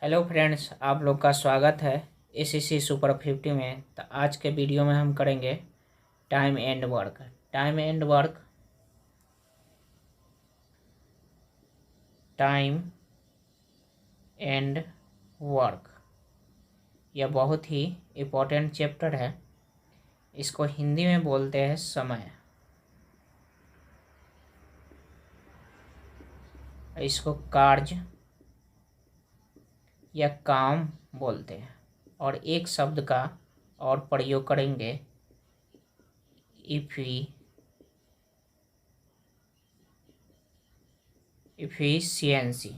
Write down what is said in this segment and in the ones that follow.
Hello friends, आप लोग का स्वागत है एसएससी सुपर 50 में। तो आज के वीडियो में हम करेंगे time and work. Time and work, time and work, यह बहुत ही इम्पोर्टेंट चैप्टर है। इसको हिंदी में बोलते हैं समय। इसको कार्य या काम बोलते हैं। और एक शब्द का और प्रयोग करेंगे, इफिशियंसी।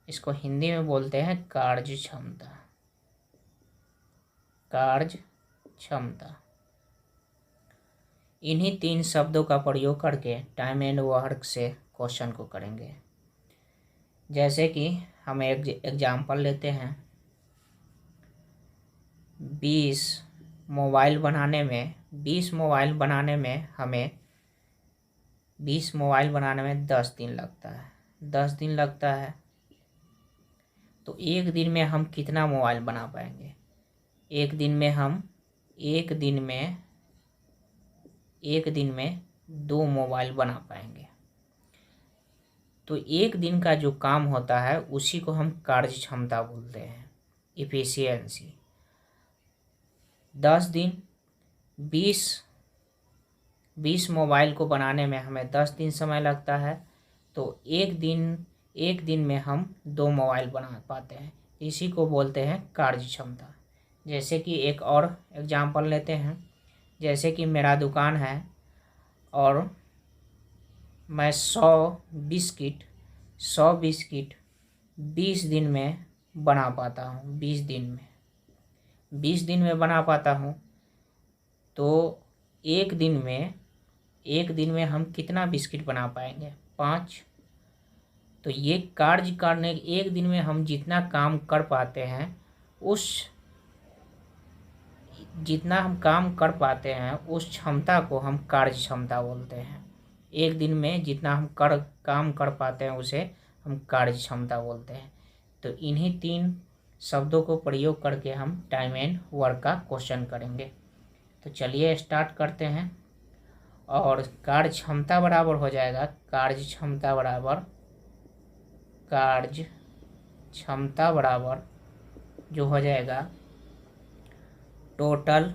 इसको हिंदी में बोलते हैं कार्य क्षमता। कार्य क्षमता। इन्हीं तीन शब्दों का प्रयोग करके टाइम एंड वर्क से क्वेश्चन को करेंगे। जैसे कि हम एक एग्जाम्पल लेते हैं। 20 मोबाइल बनाने में 20 मोबाइल बनाने में हमें 10 दिन लगता है। 10 दिन लगता है तो एक दिन में हम कितना मोबाइल बना पाएंगे? एक दिन में 2 मोबाइल बना पाएंगे। तो एक दिन का जो काम होता है उसी को हम कार्य क्षमता बोलते हैं, इफिशियंसी। 10 दिन 20 मोबाइल को बनाने में हमें 10 दिन समय लगता है, तो एक दिन में हम 2 मोबाइल बना पाते हैं। इसी को बोलते हैं कार्य क्षमता। जैसे कि एक और एग्जाम्पल लेते हैं। जैसे कि मेरा दुकान है और मैं 100 बिस्किट 20 दिन में बना पाता हूँ। 20 दिन में बना पाता हूँ। तो एक दिन में हम कितना बिस्किट बना पाएंगे? 5। तो ये कार्य करने एक दिन में हम जितना काम कर पाते हैं उस क्षमता को हम कार्य क्षमता बोलते हैं। एक दिन में जितना हम काम कर पाते हैं उसे हम कार्य क्षमता बोलते हैं। तो इन्हीं तीन शब्दों को प्रयोग करके हम टाइम एंड वर्क का क्वेश्चन करेंगे। तो चलिए स्टार्ट करते हैं। और कार्य क्षमता बराबर हो जाएगा, कार्य क्षमता बराबर जो हो जाएगा टोटल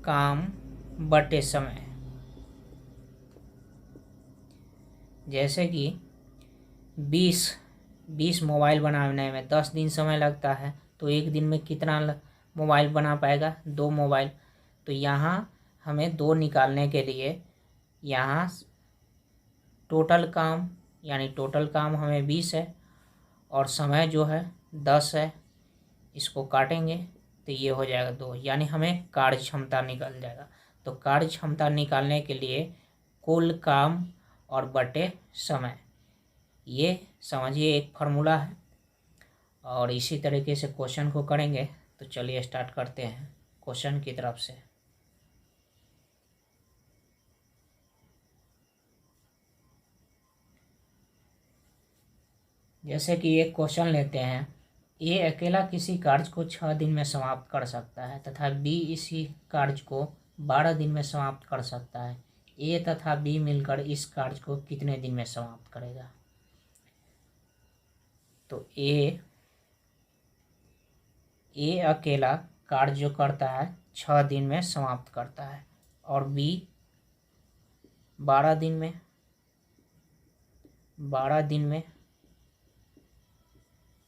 काम बटे समय। जैसे कि 20 मोबाइल बनाने में 10 दिन समय लगता है, तो एक दिन में कितना मोबाइल बना पाएगा? 2 मोबाइल। तो यहाँ हमें 2 निकालने के लिए यहाँ टोटल काम हमें 20 है और समय जो है 10 है। इसको काटेंगे तो ये हो जाएगा 2, यानी हमें कार्य क्षमता निकल जाएगा। तो कार्य क्षमता निकालने के लिए कुल काम और बटे समय, ये समझिए एक फार्मूला है। और इसी तरीके से क्वेश्चन को करेंगे। तो चलिए स्टार्ट करते हैं क्वेश्चन की तरफ से। जैसे कि एक क्वेश्चन लेते हैं। ए अकेला किसी कार्य को 6 दिन में समाप्त कर सकता है तथा बी इसी कार्य को 12 दिन में समाप्त कर सकता है। ए तथा बी मिलकर इस कार्य को कितने दिन में समाप्त करेगा? तो ए अकेला कार्य जो करता है 6 दिन में समाप्त करता है और बी 12 दिन में।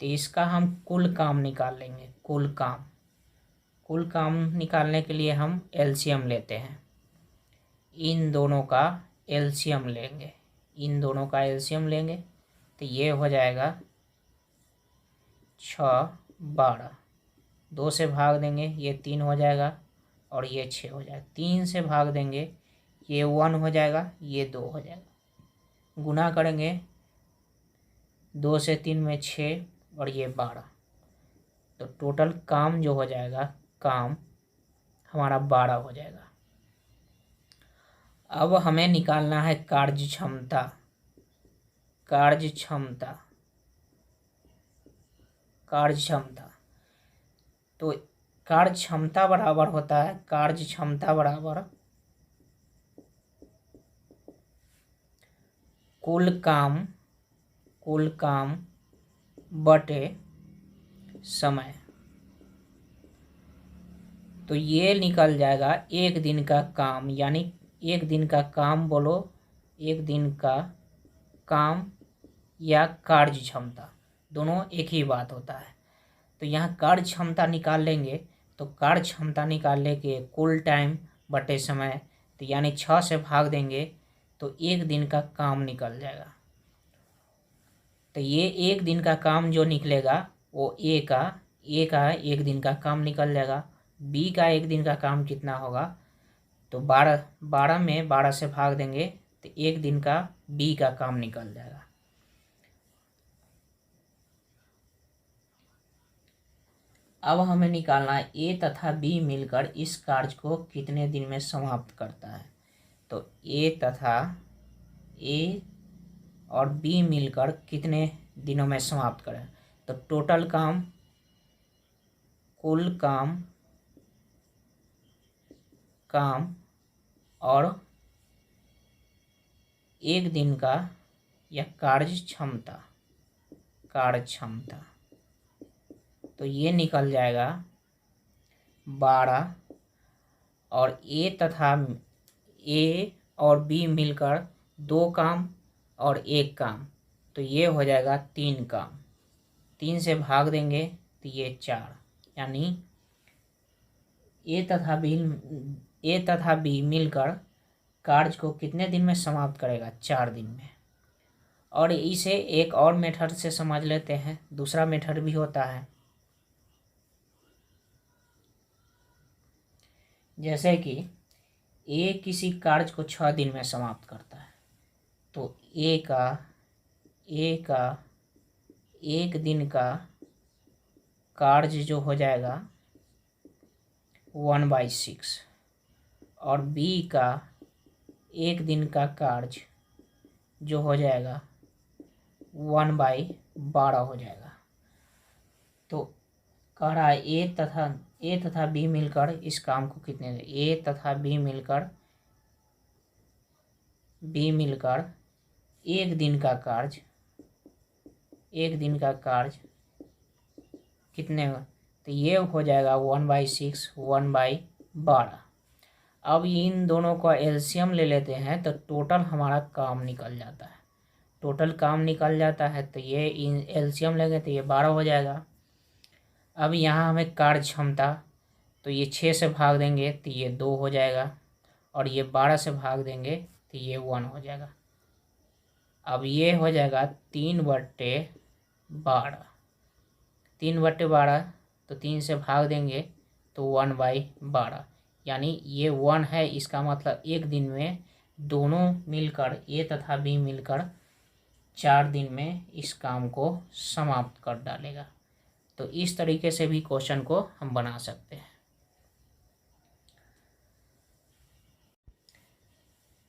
तो इसका हम कुल काम निकाल लेंगे। कुल काम निकालने के लिए हम एलसीएम लेते हैं। इन दोनों का एलसीएम लेंगे तो ये हो जाएगा 6, 12। 2 से भाग देंगे ये 3 हो जाएगा और ये 6 हो जाएगा। 3 से भाग देंगे ये 1 हो जाएगा, ये 2 हो जाएगा। गुना करेंगे 2 से 3 में 6 और ये 12। तो टोटल काम जो हो जाएगा, काम हमारा 12 हो जाएगा। अब हमें निकालना है कार्य क्षमता। कार्य क्षमता। तो कार्य क्षमता बराबर होता है, कार्य क्षमता बराबर कुल काम बटे समय। तो ये निकल जाएगा एक दिन का काम, यानी एक दिन का काम बोलो, एक दिन का काम या कार्य क्षमता, दोनों एक ही बात होता है। तो यहाँ कार्य क्षमता निकाल लेंगे, तो कार्य क्षमता निकालने के कुल टाइम बटे समय, तो यानी 6 से भाग देंगे तो एक दिन का काम निकल जाएगा। तो ये एक दिन का काम जो निकलेगा वो ए का एक दिन का काम निकल जाएगा। बी का एक दिन का काम कितना होगा, तो 12 में 12 से भाग देंगे तो एक दिन का बी का काम निकल जाएगा। अब हमें निकालना है ए तथा बी मिलकर इस कार्य को कितने दिन में समाप्त करता है। तो ए और बी मिलकर कितने दिनों में समाप्त करें, तो टोटल काम, कुल काम और एक दिन का या कार्य क्षमता, तो ये निकल जाएगा 12। और ए और बी मिलकर 2 काम और 1 काम, तो ये हो जाएगा 3 काम। 3 से भाग देंगे तो ये 4, यानी ए तथा बी मिलकर कार्य को कितने दिन में समाप्त करेगा, 4 दिन में। और इसे एक और मेथड से समझ लेते हैं, दूसरा मेथड भी होता है। जैसे कि ए किसी कार्य को 6 दिन में समाप्त करता है, तो ए का एक दिन का कार्य जो हो जाएगा 1/6 और बी का एक दिन का कार्य जो हो जाएगा 1/12 हो जाएगा। तो कह रहा है ए तथा बी मिलकर इस काम को कितने, ए तथा बी मिलकर एक दिन कार्य कितने, तो ये हो जाएगा 1/6 1/12। अब इन दोनों का एलसीएम ले लेते हैं तो टोटल हमारा काम निकल जाता है। तो ये एलसीएम लेंगे तो ये 12 हो जाएगा। अब यहाँ हमें कार्य क्षमता, तो ये 6 से भाग देंगे तो ये 2 हो जाएगा, और ये 12 से भाग देंगे तो ये 1 हो जाएगा। अब ये हो जाएगा 3/12, 3/12, तो 3 से भाग देंगे तो 1/12, यानी ये 1 है। इसका मतलब एक दिन में दोनों मिलकर, ए तथा बी मिलकर 4 दिन में इस काम को समाप्त कर डालेगा। तो इस तरीके से भी क्वेश्चन को हम बना सकते हैं।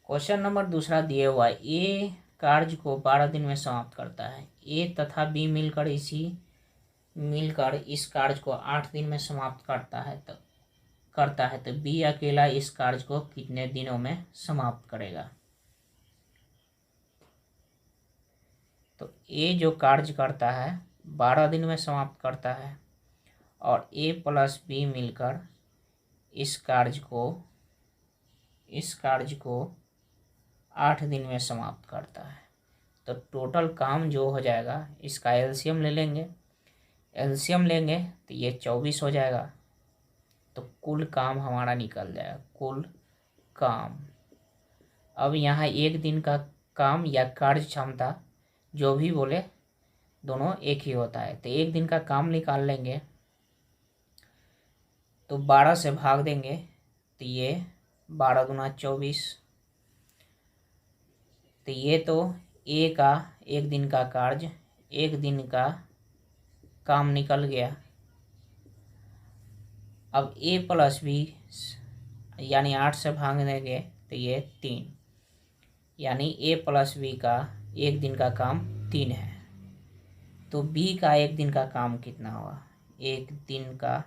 क्वेश्चन नंबर दूसरा दिया हुआ है, ए कार्य को 12 दिन में समाप्त करता है, ए तथा बी मिलकर इस कार्य को 8 दिन में समाप्त करता है, तो बी अकेला इस कार्य को कितने दिनों में समाप्त करेगा। तो ए जो कार्य करता है 12 दिन में समाप्त करता है, और ए प्लस बी मिलकर इस कार्य को 8 दिन में समाप्त करता है। तो टोटल काम जो हो जाएगा, इसका एलसीएम लेंगे तो ये 24 हो जाएगा। तो कुल काम हमारा निकल जाएगा, कुल काम। अब यहाँ एक दिन का काम या कार्य क्षमता जो भी बोले, दोनों एक ही होता है। तो एक दिन का काम निकाल लेंगे, तो 12 से भाग देंगे तो ये 12 दूना 24, तो ये तो ए का एक दिन का कार्य, एक दिन का काम निकल गया। अब ए प्लस बी यानी 8 से भाग देंगे तो ये 3, यानी ए प्लस बी का एक दिन का काम 3 है। तो बी का एक दिन का काम कितना होगा, एक दिन का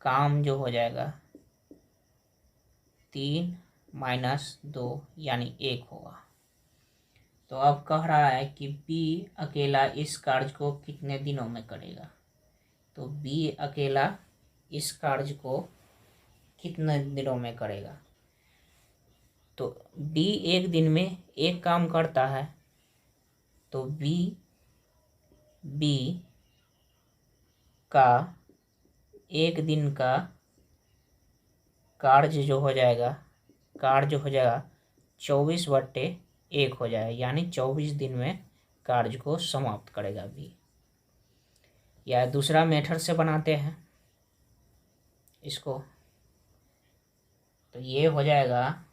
काम जो हो जाएगा 3 - 2 यानी 1 होगा। तो अब कह रहा है कि बी अकेला इस कार्य को कितने दिनों में करेगा। तो बी अकेला इस कार्य को कितने दिनों में करेगा। तो बी एक दिन में एक काम करता है, तो बी का एक दिन का कार्य जो हो जाएगा 24/1 हो जाएगा, यानी 24 दिन में कार्य को समाप्त करेगा बी। या दूसरा मेथड से बनाते हैं इसको, तो ये हो जाएगा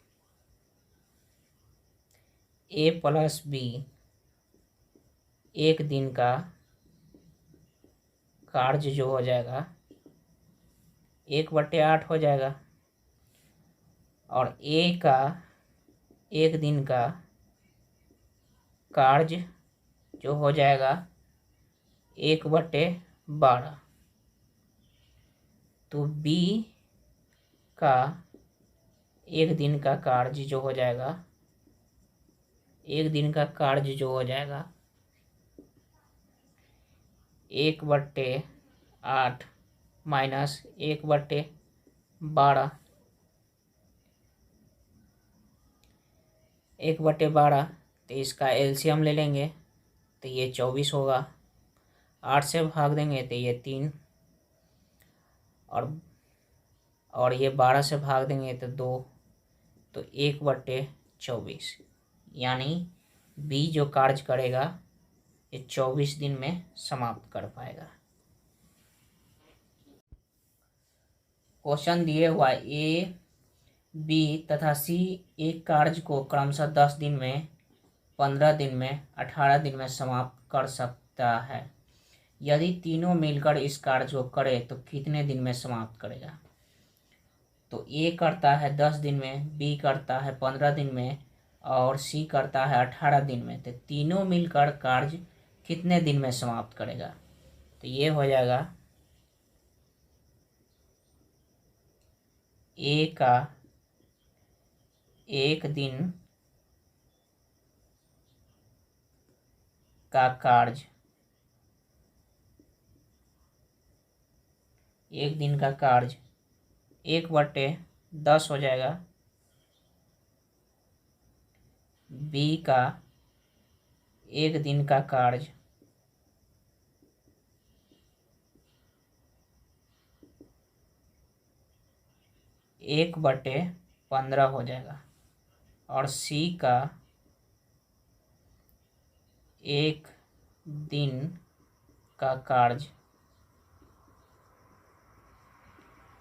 ए प्लस बी एक दिन का कार्य जो हो जाएगा 1/8 हो जाएगा, और ए का एक दिन का कार्य जो हो जाएगा 1/12। तो बी का एक दिन का कार्य जो हो जाएगा 1/8 माइनस 1/12 तो इसका एलसीएम ले लेंगे तो ये 24 होगा। 8 से भाग देंगे तो ये 3, और ये 12 से भाग देंगे तो 2, तो 1/24 यानी बी जो कार्य करेगा ये 24 दिन में समाप्त कर पाएगा। क्वेश्चन दिए हुआ ए, बी तथा सी एक कार्य को क्रमशः 10 दिन में, 15 दिन में, 18 दिन में समाप्त कर सकता है। यदि तीनों मिलकर इस कार्य को करे तो कितने दिन में समाप्त करेगा। तो ए करता है 10 दिन में, बी करता है 15 दिन में, और सी करता है 18 दिन में। तो तीनों मिलकर कार्य कितने दिन में समाप्त करेगा। तो ये हो जाएगा ए का एक दिन का कार्य, एक दिन का कार्य 1/10 हो जाएगा। बी का एक दिन का कार्य 1/15 हो जाएगा, और सी का एक दिन का कार्य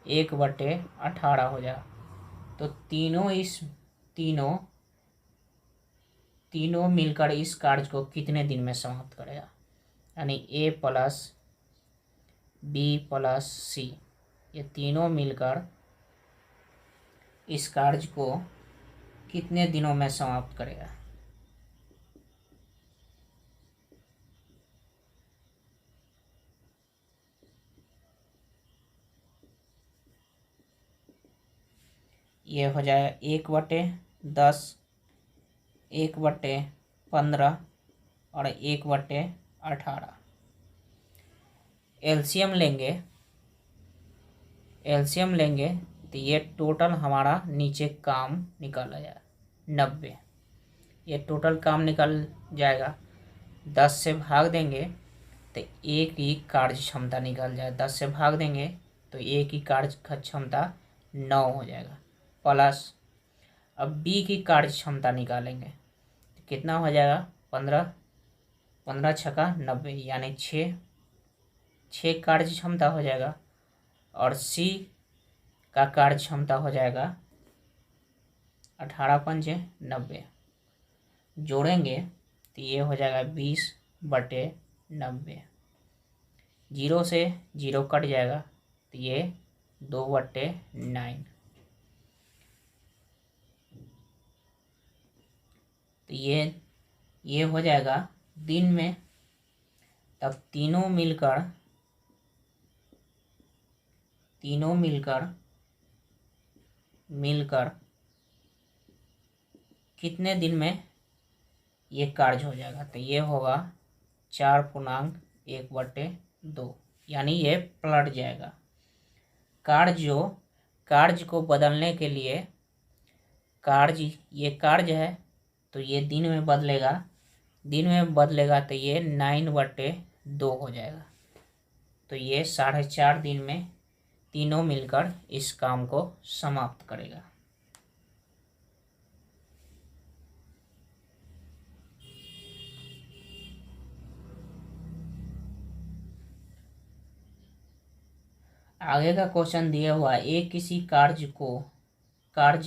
1/18 हो जाएगा। तो तीनों मिलकर इस कार्य को कितने दिन में समाप्त करेगा। यानी ए प्लस बी प्लस सी ये तीनों मिलकर इस कार्य को कितने दिनों में समाप्त करेगा। ये हो जाएगा 1/10, 1/15 और 1/18। एलसीएम लेंगे तो ये टोटल हमारा नीचे काम निकल जाएगा 90। ये टोटल काम निकल जाएगा। 10 से भाग देंगे तो एक ही कार्य क्षमता निकल जाए। 10 से भाग देंगे तो एक ही कार्य क्षमता 9 हो जाएगा। प्लस अब बी की कार्य क्षमता निकालेंगे तो कितना हो जाएगा 15, 15 छक्का 90 यानी 6 कार्य क्षमता हो जाएगा। और सी का कार्य क्षमता हो जाएगा 18 पंजे 90, जोड़ेंगे तो ये हो जाएगा 20/90। 0 से 0 कट जाएगा तो ये 2/9। तो ये हो जाएगा दिन में तब तीनों मिलकर कितने दिन में ये कार्य हो जाएगा? तो ये होगा 4.1/2, यानी ये पलट जाएगा। कार्य को बदलने के लिए ये कार्य है तो ये दिन में बदलेगा तो ये 9/2 हो जाएगा। तो ये 4.5 दिन में तीनों मिलकर इस काम को समाप्त करेगा। आगे का क्वेश्चन दिया हुआ है, ए किसी कार्य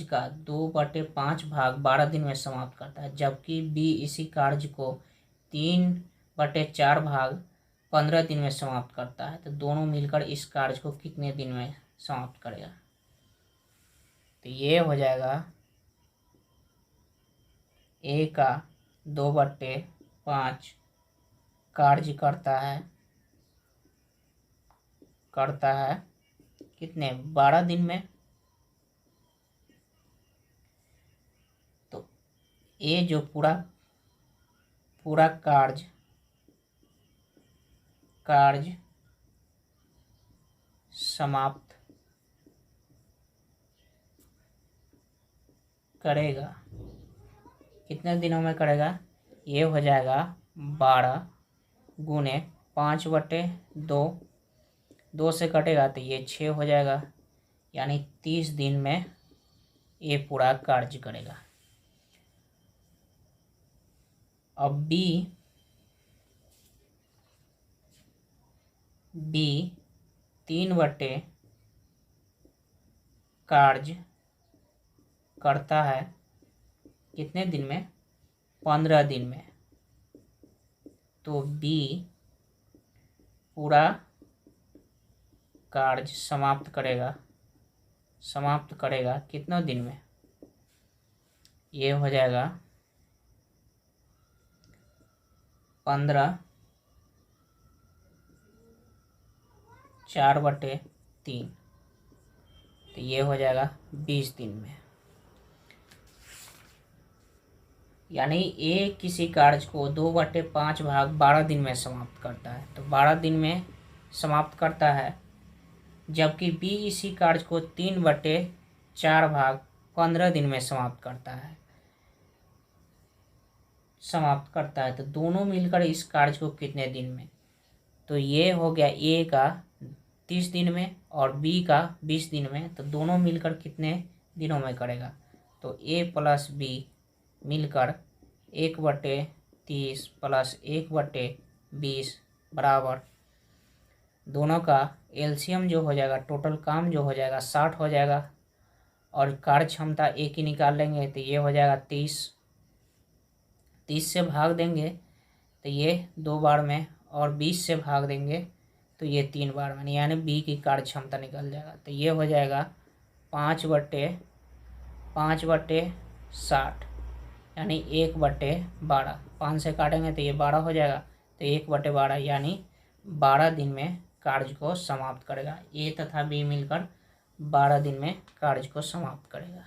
का 2/5 भाग 12 दिन में समाप्त करता है, जबकि बी इसी कार्य को 3/4 भाग 15 दिन में समाप्त करता है। तो दोनों मिलकर इस कार्य को कितने दिन में समाप्त करेगा? तो ये हो जाएगा ए का 2/5 कार्य करता है कितने 12 दिन में। तो ये जो पूरा कार्य समाप्त करेगा कितने दिनों में करेगा? ये हो जाएगा 12 गुने 5/2, 2 से कटेगा तो ये 6 हो जाएगा, यानी 30 दिन में ये पूरा कार्य करेगा। अब बी 3 कार्य करता है कितने दिन में? 15 दिन में। तो बी पूरा कार्य समाप्त करेगा कितने दिन में? ये हो जाएगा 15 4/3, तो ये हो जाएगा 20 दिन में। यानी ए किसी कार्य को 2/5 भाग 12 दिन में समाप्त करता है, तो 12 दिन में समाप्त करता है, जबकि बी इसी कार्य को 3/4 भाग 15 दिन में समाप्त करता है। तो दोनों मिलकर इस कार्य को कितने दिन में? तो ये हो गया ए का 30 दिन में और बी का 20 दिन में। तो दोनों मिलकर कितने दिनों में करेगा? तो ए प्लस बी मिलकर 1/30 प्लस 1/20 बराबर, दोनों का एलसीएम जो हो जाएगा, टोटल काम जो हो जाएगा 60 हो जाएगा, और कार्य क्षमता एक ही निकाल लेंगे तो ये हो जाएगा 30 से भाग देंगे तो ये 2 बार में, और 20 से भाग देंगे तो ये 3 बार में, यानी बी की कार्य क्षमता निकल जाएगा। तो ये हो जाएगा 5/60, यानी 1/12। 5 से काटेंगे तो ये 12 हो जाएगा, तो 1/12 यानी 12 दिन में कार्य को समाप्त करेगा। ए तथा बी मिलकर 12 दिन में कार्य को समाप्त करेगा।